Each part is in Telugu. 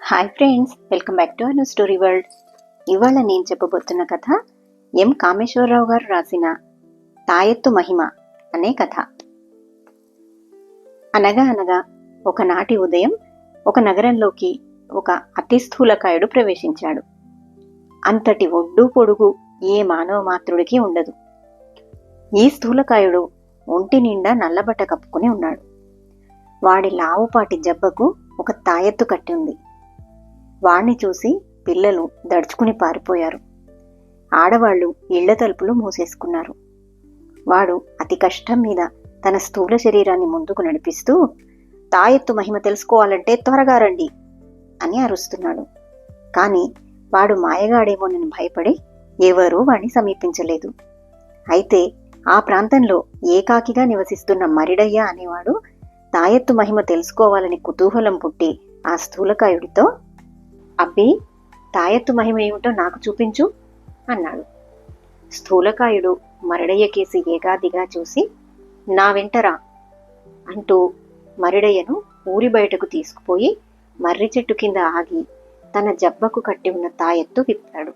Hi friends, welcome back to our story world. ఇవాళ నేను చెప్పబోతున్న కథ ఎం కామేశ్వరరావు గారు రాసిన తాయెత్తు మహిమ అనే కథ. అనగా అనగా ఒకనాటి ఉదయం ఒక నగరంలోకి ఒక అతి స్థూలకాయుడు ప్రవేశించాడు. అంతటి ఒడ్డు పొడుగు ఏ మానవ మాత్రుడికి ఉండదు. ఈ స్థూలకాయుడు ఒంటి నిండా నల్లబట్ట కప్పుకుని ఉన్నాడు. వాడి లావుపాటి జబ్బకు ఒక తాయెత్తు కట్టి ఉంది. వాణ్ణి చూసి పిల్లలు దడుచుకుని పారిపోయారు. ఆడవాళ్లు ఇళ్ల తలుపులు మూసేసుకున్నారు. వాడు అతి కష్టం మీద తన స్థూల శరీరాన్ని ముందుకు నడిపిస్తూ, తాయెత్తు మహిమ తెలుసుకోవాలంటే త్వరగా రండి అని అరుస్తున్నాడు. కాని వాడు మాయగాడేమోనని భయపడి ఎవరూ వాణ్ణి సమీపించలేదు. అయితే ఆ ప్రాంతంలో ఏకాకిగా నివసిస్తున్న మరిడయ్య అనేవాడు తాయెత్తు మహిమ తెలుసుకోవాలని కుతూహలం పుట్టి ఆ స్థూలకాయుడితో, అబ్బి, తాయెత్తు మహిమ ఏమిటో నాకు చూపించు అన్నాడు. స్థూలకాయుడు మరిడయ్య కేసి ఏగాదిగా చూసి, నా వెంటరా అంటూ మరిడయ్యను ఊరి బయటకు తీసుకుపోయి మర్రి చెట్టు కింద ఆగి తన జబ్బకు కట్టి ఉన్న తాయెత్తు విప్పాడు.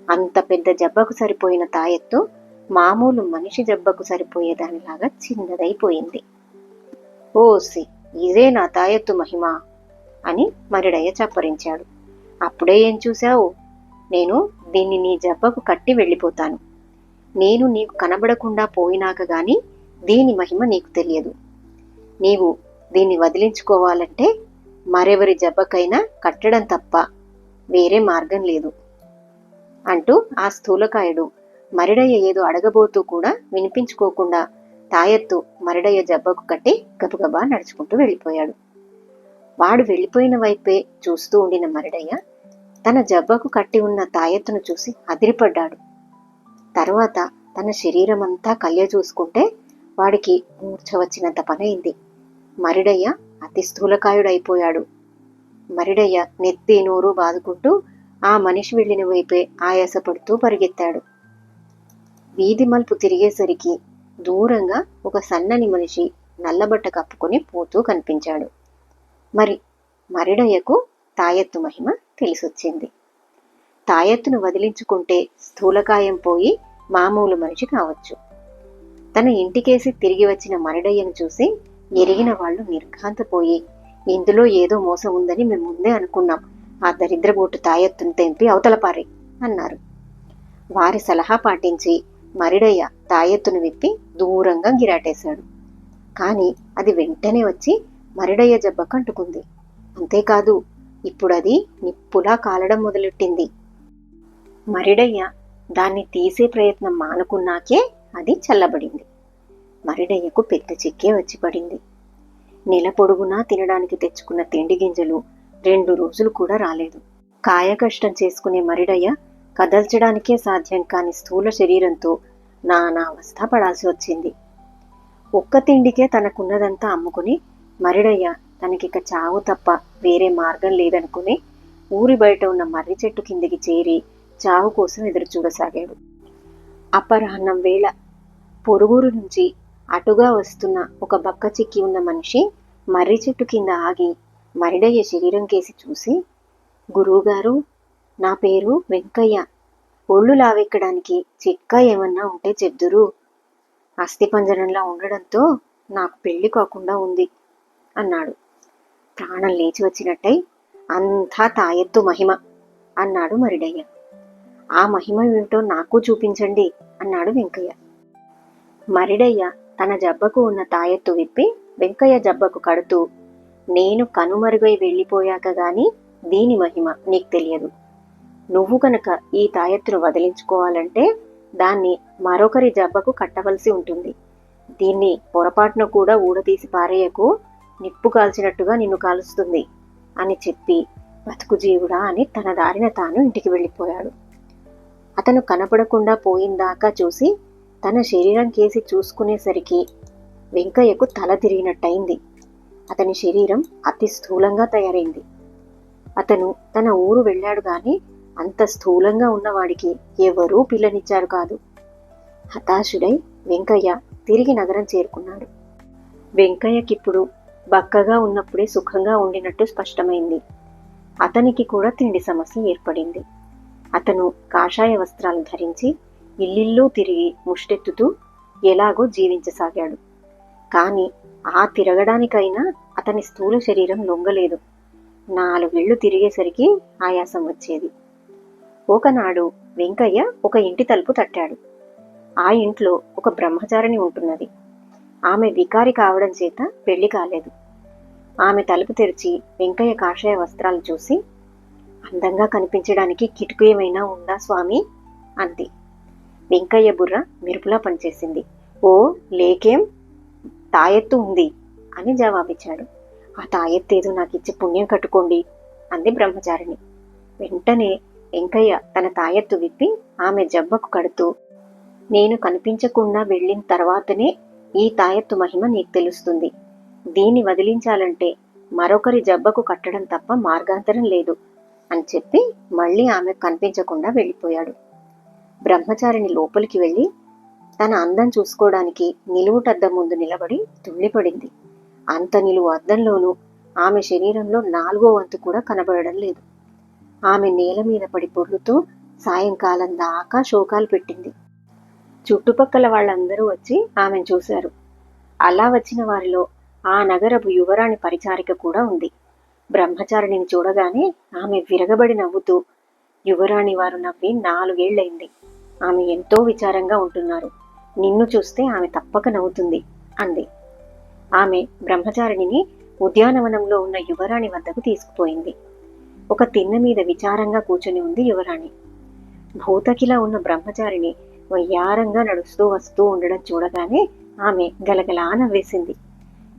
అంత పెద్ద జబ్బకు సరిపోయిన తాయెత్తు మామూలు మనిషి జబ్బకు సరిపోయేదానిలాగా చిన్నదైపోయింది. ఓసి, ఇదే నా తాయెత్తు మహిమ అని మరిడయ్య చప్పరించాడు. అప్పుడే ఏం చూశావు? నేను దీన్ని నీ జబ్బకు కట్టి వెళ్ళిపోతాను. నేను నీకు కనబడకుండా పోయినాక గాని దీని మహిమ నీకు తెలియదు. నీవు దీన్ని వదిలించుకోవాలంటే మరెవరి జబ్బకైనా కట్టడం తప్ప వేరే మార్గం లేదు అంటూ ఆ స్థూలకాయుడు మరిడయ్య ఏదో అడగబోతూ కూడా వినిపించుకోకుండా తాయెత్తు మరిడయ్య జబ్బకు కట్టి గబగబా నడుచుకుంటూ వెళ్ళిపోయాడు. వాడు వెళ్ళిపోయిన వైపే చూస్తూ ఉండిన మరిడయ్య తన జబ్బకు కట్టి ఉన్న తాయెత్తును చూసి అదిరిపడ్డాడు. తర్వాత తన శరీరమంతా కళ్ళ చూసుకుంటే వాడికి మూర్ఛ వచ్చినంత పనైంది. మరిడయ్య అతి స్థూలకాయుడైపోయాడు. మరిడయ్య నెత్తి నోరు బాదుకుంటూ ఆ మనిషి వెళ్ళిన వైపే ఆయాసపడుతూ పరిగెత్తాడు. వీధి మలుపు తిరిగేసరికి దూరంగా ఒక సన్నని మనిషి నల్లబట్ట కప్పుకొని పోతూ కనిపించాడు. మరి మరిడయ్యకు తాయెత్తు మహిమ తెలిసొచ్చింది. తాయెత్తును వదిలించుకుంటే స్థూలకాయం పోయి మామూలు మనిషి కావచ్చు. తన ఇంటికేసి తిరిగి వచ్చిన మరిడయ్యను చూసి ఎరిగిన వాళ్ళు నిర్ఘాంతపోయి, ఇందులో ఏదో మోసం ఉందని మేము ముందే అనుకున్నాం. ఆ దరిద్రబోటు తాయెత్తును తెంపి అవతలపారే అన్నారు. వారి సలహా పాటించి మరిడయ్య తాయెత్తును విప్పి దూరంగా గిరాటేశాడు. కాని అది వెంటనే వచ్చి మరిడయ్య జబ్బకు అంటుకుంది. అంతేకాదు, ఇప్పుడది నిప్పులా కాలడం మొదలెట్టింది. మరిడయ్య దాన్ని తీసే ప్రయత్నం మానుకున్నాకే అది చల్లబడింది. మరిడయ్యకు పెద్ద చిక్కే వచ్చి పడింది. నెల పొడుగునా తినడానికి తెచ్చుకున్న తిండి గింజలు 2 రోజులు కూడా రాలేదు. కాయకష్టం చేసుకునే మరిడయ్య కదల్చడానికే సాధ్యం కాని స్థూల శరీరంతో నానా అవస్థ పడాల్సి వచ్చింది. ఒక్క తిండికే తనకున్నదంతా అమ్ముకుని మరిడయ్య తనకిక చావు తప్ప వేరే మార్గం లేదనుకుని ఊరి బయట ఉన్న మర్రి చెట్టు కిందికి చేరి చావు కోసం ఎదురు చూడసాగాడు. అపరాహ్నం వేళ పొరుగురు నుంచి అటుగా వస్తున్న ఒక బక్క చిక్కి ఉన్న మనిషి మర్రి చెట్టు కింద ఆగి మరిడయ్య శరీరం కేసి చూసి, గురువుగారు, నా పేరు వెంకయ్య. ఒళ్ళు లావెక్కడానికి చిట్కా ఏమన్నా ఉంటే చెప్దురు. అస్థిపంజరంలా ఉండడంతో నాకు పెళ్లి కాకుండా ఉంది అన్నాడు. ప్రాణం లేచి వచ్చినట్టయి, అంతా తాయెత్తు మహిమ అన్నాడు మరిడయ్య. ఆ మహిమ ఏమిటో నాకు చూపించండి అన్నాడు వెంకయ్య. మరిడయ్య తన జబ్బకు ఉన్న తాయెత్తు విప్పి వెంకయ్య జబ్బకు కడుతూ, నేను కనుమరుగై వెళ్ళిపోయాక గాని దీని మహిమ నీకు తెలియదు. నువ్వు కనుక ఈ తాయెత్తును వదిలించుకోవాలంటే దాన్ని మరొకరి జబ్బకు కట్టవలసి ఉంటుంది. దీన్ని పొరపాటున కూడా ఊడదీసి పారేయకు, నిప్పు కాల్చినట్టుగా నిన్ను కాలుస్తుంది అని చెప్పి బతుకు జీవుడా అని తన దారిన తాను ఇంటికి వెళ్ళిపోయాడు. అతను కనపడకుండా పోయిందాకా చూసి తన శరీరం కేసి చూసుకునేసరికి వెంకయ్యకు తల తిరిగినట్టయింది. అతని శరీరం అతి స్థూలంగా తయారైంది. అతను తన ఊరు వెళ్ళాడు గాని అంత స్థూలంగా ఉన్నవాడికి ఎవరూ పిల్లనిచ్చారు కాదు. హతాశుడై వెంకయ్య తిరిగి నగరం చేరుకున్నాడు. వెంకయ్యకిప్పుడు బక్కగా ఉన్నప్పుడే సుఖంగా ఉండినట్టు స్పష్టమైంది. అతనికి కూడా తిండి సమస్య ఏర్పడింది. అతను కాషాయ వస్త్రాలు ధరించి ఇల్లిల్లు తిరిగి ముష్టెత్తుతూ ఎలాగో జీవించసాగాడు. కాని ఆ తిరగడానికైనా అతని స్థూల శరీరం లొంగలేదు. 4 ఇళ్ళు తిరిగేసరికి ఆయాసం వచ్చేది. ఒకనాడు వెంకయ్య ఒక ఇంటి తలుపు తట్టాడు. ఆ ఇంట్లో ఒక బ్రహ్మచారిణి ఉంటున్నది. ఆమె వికారి కావడం చేత పెళ్లి కాలేదు. ఆమె తలుపు తెరిచి వెంకయ్య కాషాయ వస్త్రాలు చూసి, అందంగా కనిపించడానికి కిటుకు ఏమైనా ఉందా స్వామి అంది. వెంకయ్య బుర్ర మెరుపులా పనిచేసింది. ఓ లేకేం, తాయెత్తు ఉంది అని జవాబిచ్చాడు. ఆ తాయెత్తేదో నాకిచ్చి పుణ్యం కట్టుకోండి అంది బ్రహ్మచారిణి. వెంటనే వెంకయ్య తన తాయెత్తు విప్పి ఆమె జబ్బకు కడుతూ, నేను కనిపించకుండా వెళ్ళిన తర్వాతనే ఈ తాయెత్తు మహిమ నీకు తెలుస్తుంది. దీన్ని వదిలించాలంటే మరొకరి జబ్బకు కట్టడం తప్ప మార్గాంతరం లేదు అని చెప్పి మళ్ళీ ఆమె కనిపించకుండా వెళ్ళిపోయాడు. బ్రహ్మచారిణి లోపలికి వెళ్ళి తన అందం చూసుకోవడానికి నిలువుటద్దం ముందు నిలబడి తుళ్ళిపడింది. అంత నిలువు అద్దంలోనూ ఆమె శరీరంలో 4వ వంతు కూడా కనబడడం లేదు. ఆమె నేల మీద పడి పొర్లుతూ సాయంకాలం దాకా శోకాలు పెట్టింది. చుట్టుపక్కల వాళ్ళందరూ వచ్చి ఆమెను చూశారు. అలా వచ్చిన వారిలో ఆ నగరపు యువరాణి పరిచారిక కూడా ఉంది. బ్రహ్మచారిణిని చూడగానే ఆమె విరగబడి నవ్వుతూ, యువరాణి వారు నవ్వి 4 ఏళ్లైంది. ఆమె ఎంతో విచారంగా ఉంటున్నారు. నిన్ను చూస్తే ఆమె తప్పక నవ్వుతుంది అంది. ఆమె బ్రహ్మచారిణిని ఉద్యానవనంలో ఉన్న యువరాణి వద్దకు తీసుకుపోయింది. ఒక తిన్న మీద విచారంగా కూర్చొని ఉంది యువరాణి. భూతకిలా ఉన్న బ్రహ్మచారిణి వయ్యారంగా నడుస్తూ వస్తూ ఉండడం చూడగానే ఆమె గలగలా నవ్వేసింది.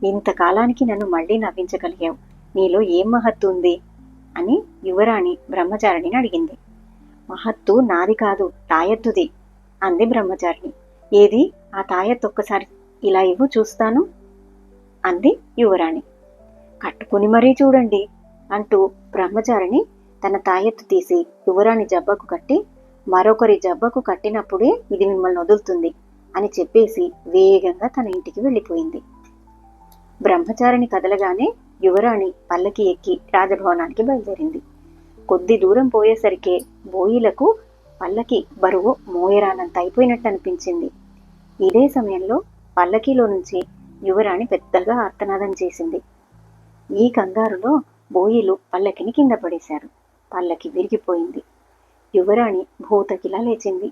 ఇంతకాలానికి నన్ను మళ్లీ నవ్వించగలిగావు, నీలో ఏం మహత్తు ఉంది అని యువరాణి బ్రహ్మచారిణిని అడిగింది. మహత్తు నాది కాదు, తాయెత్తుది అంది బ్రహ్మచారిణి. ఏది ఆ తాయెత్తు ఒక్కసారి ఇలా ఇవ్వు చూస్తాను అంది యువరాణి. కట్టుకుని మరీ చూడండి అంటూ బ్రహ్మచారిణి తన తాయెత్తు తీసి యువరాణి జబ్బకు కట్టి, మరొకరి జబ్బకు కట్టినప్పుడే ఇది మిమ్మల్ని వదులుతుంది అని చెప్పేసి వేగంగా తన ఇంటికి వెళ్ళిపోయింది. బ్రహ్మచారిణి కదలగానే యువరాణి పల్లకి ఎక్కి రాజభవనానికి బయలుదేరింది. కొద్ది దూరం పోయేసరికే బోయిలకు పల్లకి బరువు మోయరానంత అయిపోయినట్టు అనిపించింది. ఇదే సమయంలో పల్లకీలో నుంచి యువరాణి పెద్దగా ఆర్తనాదం చేసింది. ఈ కంగారులో బోయిలు పల్లకిని కింద పడేశారు. పల్లకి విరిగిపోయింది. యువరాణి భూతకిలా లేచింది.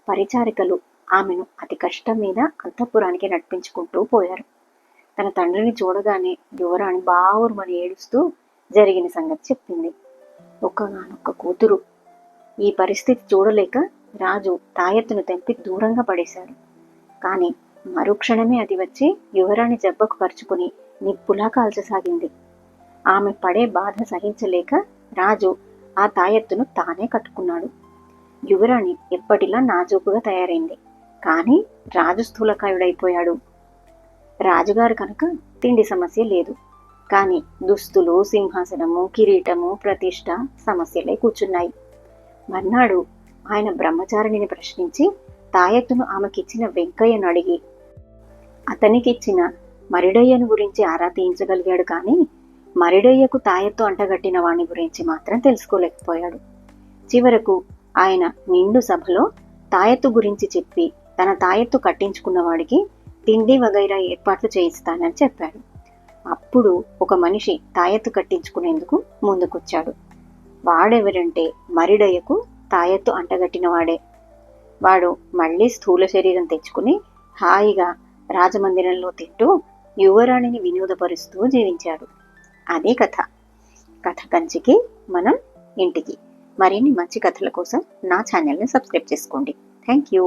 పరిచారికలు ఆమెను అతి కష్టం మీద అంతఃపురానికి నడిపించుకుంటూ పోయారు. తన తండ్రిని చూడగానే యువరాణి బావురుమని ఏడుస్తూ జరిగిన సంగతి చెప్పింది. ఒక్కగానొక్క కూతురు. ఈ పరిస్థితి చూడలేక రాజు తాయెత్తును తెంపి దూరంగా పడేశాడు. కాని మరుక్షణమే అది వచ్చి యువరాణి జబ్బకు ఖర్చుకుని నిప్పులా కాల్చసాగింది. ఆమె పడే బాధ సహించలేక రాజు ఆ తాయెత్తును తానే కట్టుకున్నాడు. యువరాణి ఎప్పటిలా నాజూకుగా తయారైంది. కాని రాజు స్థూలకాయుడైపోయాడు. రాజుగారు కనుక తిండి సమస్య లేదు. కాని దుస్తులు, సింహాసనము, కిరీటము, ప్రతిష్ట సమస్యలై కూర్చున్నాయి. మర్నాడు ఆయన బ్రహ్మచారిణిని ప్రశ్నించి తాయెత్తును ఆమెకిచ్చిన వెంకయ్యను అడిగి అతనికిచ్చిన మరిడయ్యను గురించి ఆరా తీయించగలిగాడు. కాని మరిడయ్యకు తాయెత్తు అంటగట్టిన వాణ్ణి గురించి మాత్రం తెలుసుకోలేకపోయాడు. చివరకు ఆయన నిండు సభలో తాయెత్తు గురించి చెప్పి తన తాయెత్తు కట్టించుకున్న వాడికి తిండి వగైరా ఏర్పాట్లు చేయిస్తానని చెప్పాడు. అప్పుడు ఒక మనిషి తాయెత్తు కట్టించుకునేందుకు ముందుకొచ్చాడు. వాడెవరంటే మరిడయ్యకు తాయెత్తు అంటగట్టిన వాడే. వాడు మళ్లీ స్థూల శరీరం తెచ్చుకుని హాయిగా రాజమందిరంలో తింటూ యువరాణిని వినోదపరుస్తూ జీవించాడు. అదే కథ. కథ కంచికి మనం ఇంటికి. మరిన్ని మంచి కథల కోసం నా ఛానల్ని సబ్స్క్రైబ్ చేసుకోండి. Thank you.